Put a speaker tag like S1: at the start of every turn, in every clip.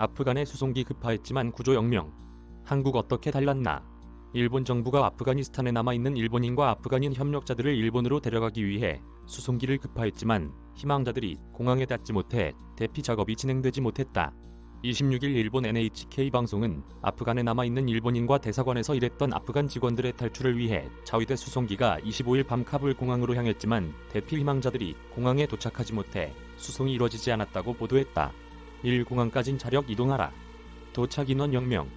S1: 아프간의 수송기 급파했지만 구조 영명. 한국 어떻게 달랐나? 일본 정부가 아프가니스탄에 남아있는 일본인과 아프간인 협력자들을 일본으로 데려가기 위해 수송기를 급파했지만 희망자들이 공항에 닿지 못해 대피 작업이 진행되지 못했다. 26일 일본 NHK 방송은 아프간에 남아있는 일본인과 대사관에서 일했던 아프간 직원들의 탈출을 위해 자위대 수송기가 25일 밤 카불 공항으로 향했지만 대피 희망자들이 공항에 도착하지 못해 수송이 이뤄지지 않았다고 보도했다. 1공항까진 자력 이동하라. 도착 인원 0명.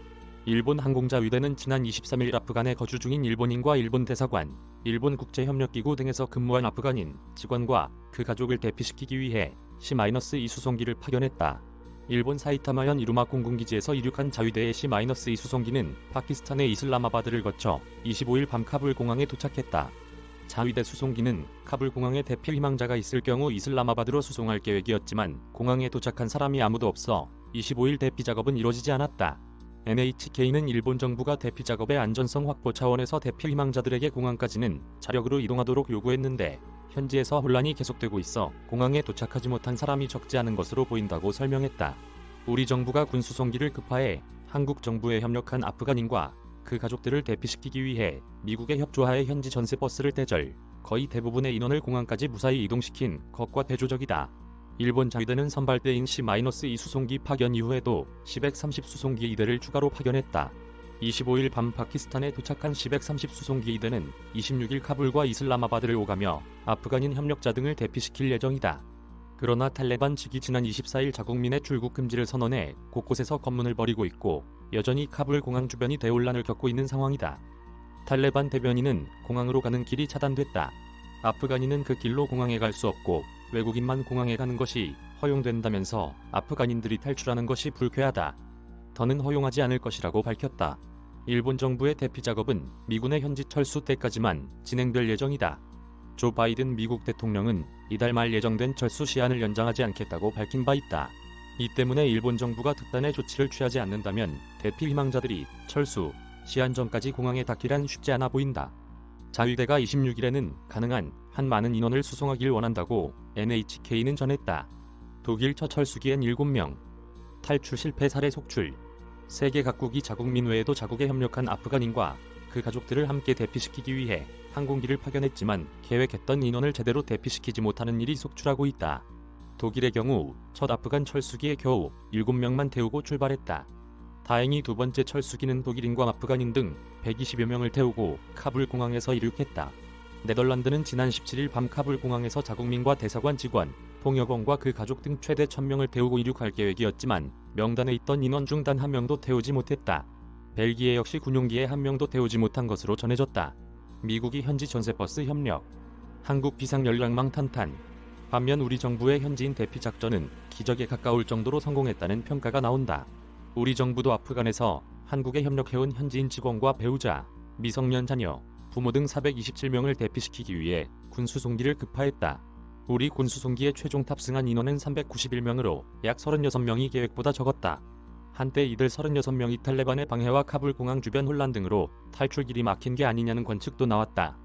S1: 일본 항공자위대는 지난 23일 아프간에 거주 중인 일본인과 일본 대사관, 일본 국제협력기구 등에서 근무한 아프간인 직원과 그 가족을 대피시키기 위해 C-2 수송기를 파견했다. 일본 사이타마현 이루마 공군기지에서 이륙한 자위대의 C-2 수송기는 파키스탄의 이슬라마바드를 거쳐 25일 밤 카불 공항에 도착했다. 자위대 수송기는 카불 공항에 대피 희망자가 있을 경우 이슬라마바드로 수송할 계획이었지만 공항에 도착한 사람이 아무도 없어 25일 대피 작업은 이뤄지지 않았다. NHK는 일본 정부가 대피 작업의 안전성 확보 차원에서 대피 희망자들에게 공항까지는 자력으로 이동하도록 요구했는데 현지에서 혼란이 계속되고 있어 공항에 도착하지 못한 사람이 적지 않은 것으로 보인다고 설명했다. 우리 정부가 군 수송기를 급파해 한국 정부에 협력한 아프간인과 그 가족들을 대피시키기 위해 미국의 협조하에 현지 전세버스를 대절, 거의 대부분의 인원을 공항까지 무사히 이동시킨 것과 대조적이다. 일본 자위대는 선발대인 C-2 수송기 파견 이후에도 C-130 수송기 2대를 추가로 파견했다. 25일 밤 파키스탄에 도착한 C-130 수송기 2대는 26일 카불과 이슬라마바드를 오가며 아프간인 협력자 등을 대피시킬 예정이다. 그러나 탈레반 측이 지난 24일 자국민의 출국 금지를 선언해 곳곳에서 검문을 벌이고 있고 여전히 카불 공항 주변이 대혼란을 겪고 있는 상황이다. 탈레반 대변인은 공항으로 가는 길이 차단됐다. 아프간인은 그 길로 공항에 갈 수 없고 외국인만 공항에 가는 것이 허용된다면서 아프간인들이 탈출하는 것이 불쾌하다. 더는 허용하지 않을 것이라고 밝혔다. 일본 정부의 대피 작업은 미군의 현지 철수 때까지만 진행될 예정이다. 조 바이든 미국 대통령은 이달 말 예정된 철수 시한을 연장하지 않겠다고 밝힌 바 있다. 이 때문에 일본 정부가 특단의 조치를 취하지 않는다면 대피 희망자들이 철수 시한 전까지 공항에 닿기란 쉽지 않아 보인다. 자위대가 26일에는 가능한 한 많은 인원을 수송하길 원한다고 NHK는 전했다. 독일 첫 철수기엔 7명. 탈출 실패 사례 속출. 세계 각국이 자국민 외에도 자국에 협력한 아프간인과 그 가족들을 함께 대피시키기 위해 항공기를 파견했지만 계획했던 인원을 제대로 대피시키지 못하는 일이 속출하고 있다. 독일의 경우 첫 아프간 철수기에 겨우 7명만 태우고 출발했다. 다행히 두 번째 철수기는 독일인과 아프간인 등 120여 명을 태우고 카불 공항에서 이륙했다. 네덜란드는 지난 17일 밤 카불 공항에서 자국민과 대사관 직원, 통역원과 그 가족 등 최대 1000명을 태우고 이륙할 계획이었지만 명단에 있던 인원 중 단 한 명도 태우지 못했다. 벨기에 역시 군용기에 한 명도 태우지 못한 것으로 전해졌다. 미국이 현지 전세버스 협력. 한국 비상연락망 탄탄. 반면 우리 정부의 현지인 대피 작전은 기적에 가까울 정도로 성공했다는 평가가 나온다. 우리 정부도 아프간에서 한국에 협력해온 현지인 직원과 배우자, 미성년 자녀, 부모 등 427명을 대피시키기 위해 군 수송기를 급파했다. 우리 군 수송기에 최종 탑승한 인원은 391명으로 약 36명이 계획보다 적었다. 한때 이들 36명이 탈레반의 방해와 카불 공항 주변 혼란 등으로 탈출길이 막힌 게 아니냐는 관측도 나왔다.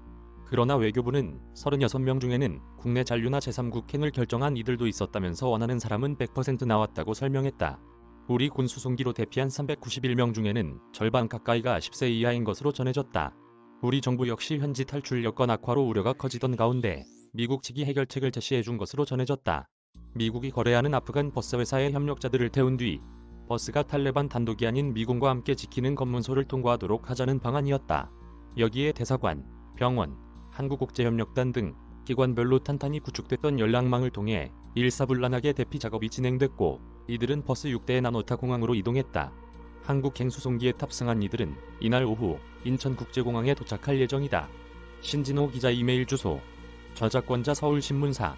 S1: 그러나 외교부는 36명 중에는 국내 잔류나 제3국행을 결정한 이들도 있었다면서 원하는 사람은 100% 나왔다고 설명했다. 우리 군 수송기로 대피한 391명 중에는 절반 가까이가 10세 이하인 것으로 전해졌다. 우리 정부 역시 현지 탈출 여건 악화로 우려가 커지던 가운데 미국 측이 해결책을 제시해준 것으로 전해졌다. 미국이 거래하는 아프간 버스 회사의 협력자들을 태운 뒤 버스가 탈레반 단독이 아닌 미군과 함께 지키는 검문소를 통과하도록 하자는 방안이었다. 여기에 대사관, 병원, 한국국제협력단 등 기관별로 탄탄히 구축됐던 연락망을 통해 일사불란하게 대피 작업이 진행됐고 이들은 버스 6대에 나눠 타 공항으로 이동했다. 한국행 수송기에 탑승한 이들은 이날 오후 인천국제공항에 도착할 예정이다. 신진호 기자 이메일 주소. 저작권자 서울신문사